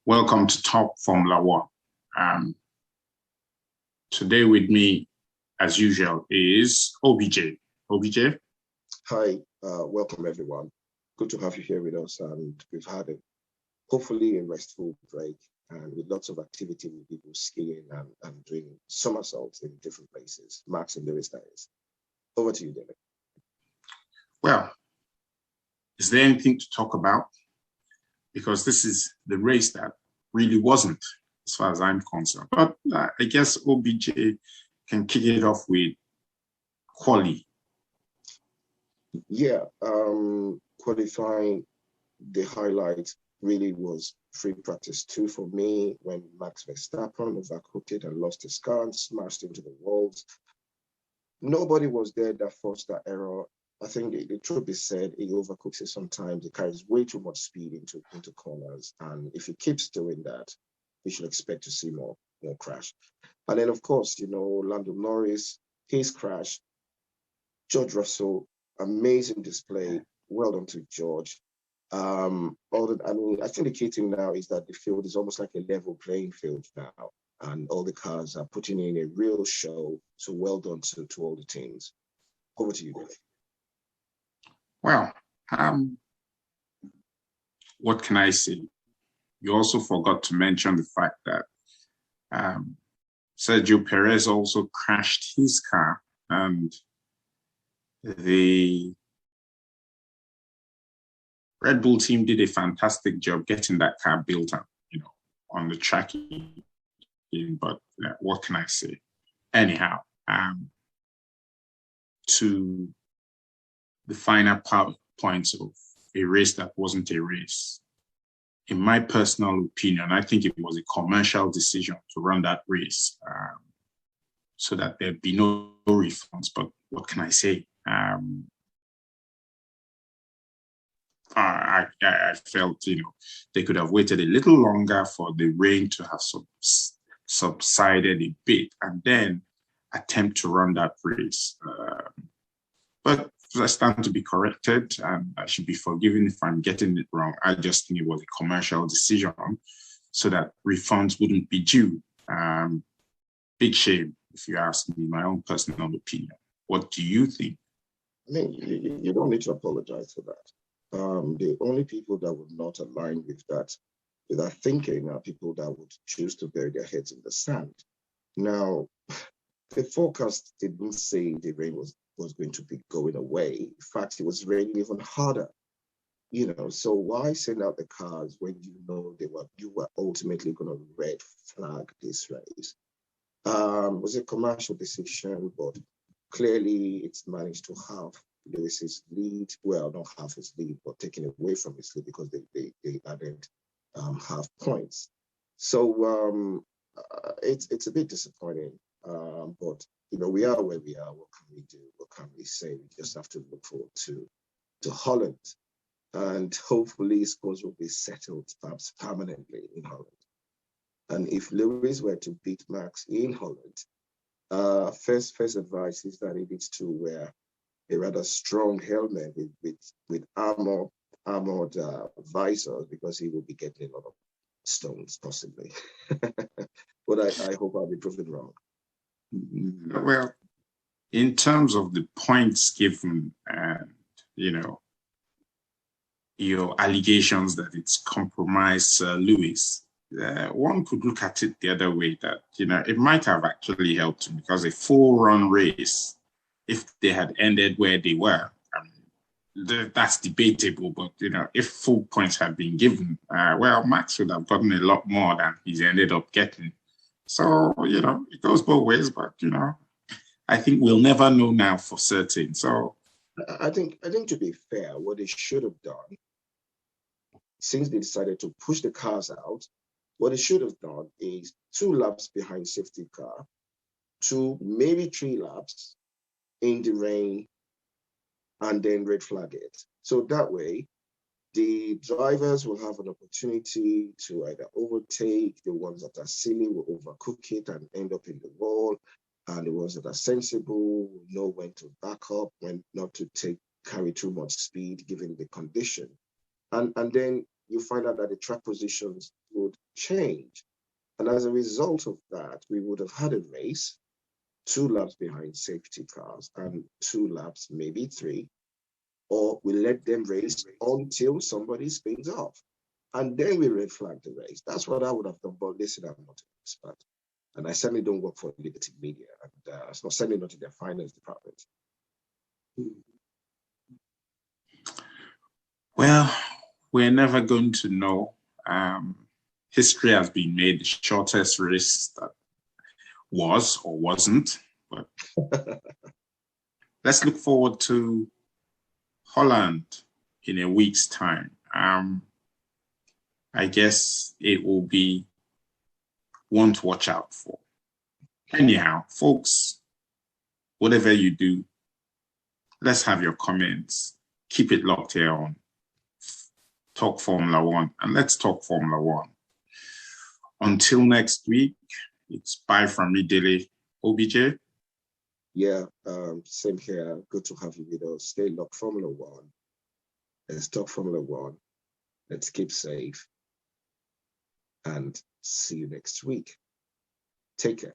Welcome to Top Formula One. Today with me, as usual, is OBJ. OBJ? Hi, welcome everyone. Good to have you here with us, and we've had hopefully a restful break and with lots of activity with people skiing and doing somersaults in different places. Max and Lewis, that is. Over to you, David. Well, is there anything to talk about? Because this is the race that really wasn't, as far as I'm concerned. But I guess OBJ can kick it off with quali. Yeah, qualifying, the highlight really was free practice 2 for me when Max Verstappen overcooked it and lost his car and smashed into the walls. Nobody was there that forced that error. I think the truth is said, he overcooks it sometimes. He carries way too much speed into corners. And if he keeps doing that, we should expect to see more crash. And then, of course, Lando Norris, his crash, George Russell, amazing display. Well done to George. I think the key thing now is that the field is almost like a level playing field now. And all the cars are putting in a real show. So well done to all the teams. Over to you, Dave. Well, what can I say? You also forgot to mention the fact that Sergio Perez also crashed his car, and the Red Bull team did a fantastic job getting that car built up, on the track. But what can I say? Anyhow, to the final points of a race that wasn't a race. In my personal opinion, I think it was a commercial decision to run that race so that there'd be no refunds. But what can I say? I felt, they could have waited a little longer for the rain to have subsided a bit and then attempt to run that race. But I stand to be corrected, and I should be forgiven if I'm getting it wrong. I just think it was a commercial decision so that refunds wouldn't be due. Big shame, if you ask me, my own personal opinion. What do you think? I mean, you don't need to apologize for that. The only people that would not align with that thinking are people that would choose to bury their heads in the sand. Now, the forecast didn't say the rain was going to be going away. In fact, it was raining even harder. So why send out the cars when you were ultimately going to red flag this race? It was a commercial decision, but clearly it's managed to have Lewis's lead. Well, not half his lead, but taken away from his lead because they added half points. So it's a bit disappointing. But we are where we are. What can we do? What can we say? We just have to look forward to Holland, and hopefully scores will be settled perhaps permanently in Holland. And if Lewis were to beat Max in Holland, first advice is that he needs to wear a rather strong helmet with armored visors, because he will be getting a lot of stones possibly. But I hope I'll be proven wrong. Well, in terms of the points given and, your allegations that it's compromised Lewis, one could look at it the other way, that, it might have actually helped him, because a full-run race, if they had ended where they were, that's debatable, but, if full points had been given, Max would have gotten a lot more than he's ended up getting. So, it goes both ways, but, I think we'll never know now for certain. So I think to be fair, what they should have done, since they decided to push the cars out, what they should have done is 2 laps behind safety car, 2, maybe 3 laps in the rain, and then red flag it. So that way, the drivers will have an opportunity to either overtake. The ones that are silly will overcook it and end up in the wall. And the ones that are sensible will know when to back up, when not to carry too much speed given the condition. And then you find out that the track positions would change. And as a result of that, we would have had a race, 2 laps behind safety cars and 2 laps, maybe 3, or we let them race until somebody spins off. And then we red flag the race. That's what I would have done. But listen, I'm not an expert. And I certainly don't work for Liberty Media. And it's not certainly not in their finance department. Well, we're never going to know. History has been made the shortest race that was or wasn't. But let's look forward to Holland in a week's time. I guess it will be one to watch out for. Anyhow, folks, whatever you do, let's have your comments. Keep it locked here on Talk Formula One, and let's talk Formula One. Until next week, it's bye from me, Dele. OBJ? Yeah, same here. Good to have you with us. Stay locked, Formula One. Let's talk Formula One. Let's keep safe. And see you next week. Take care.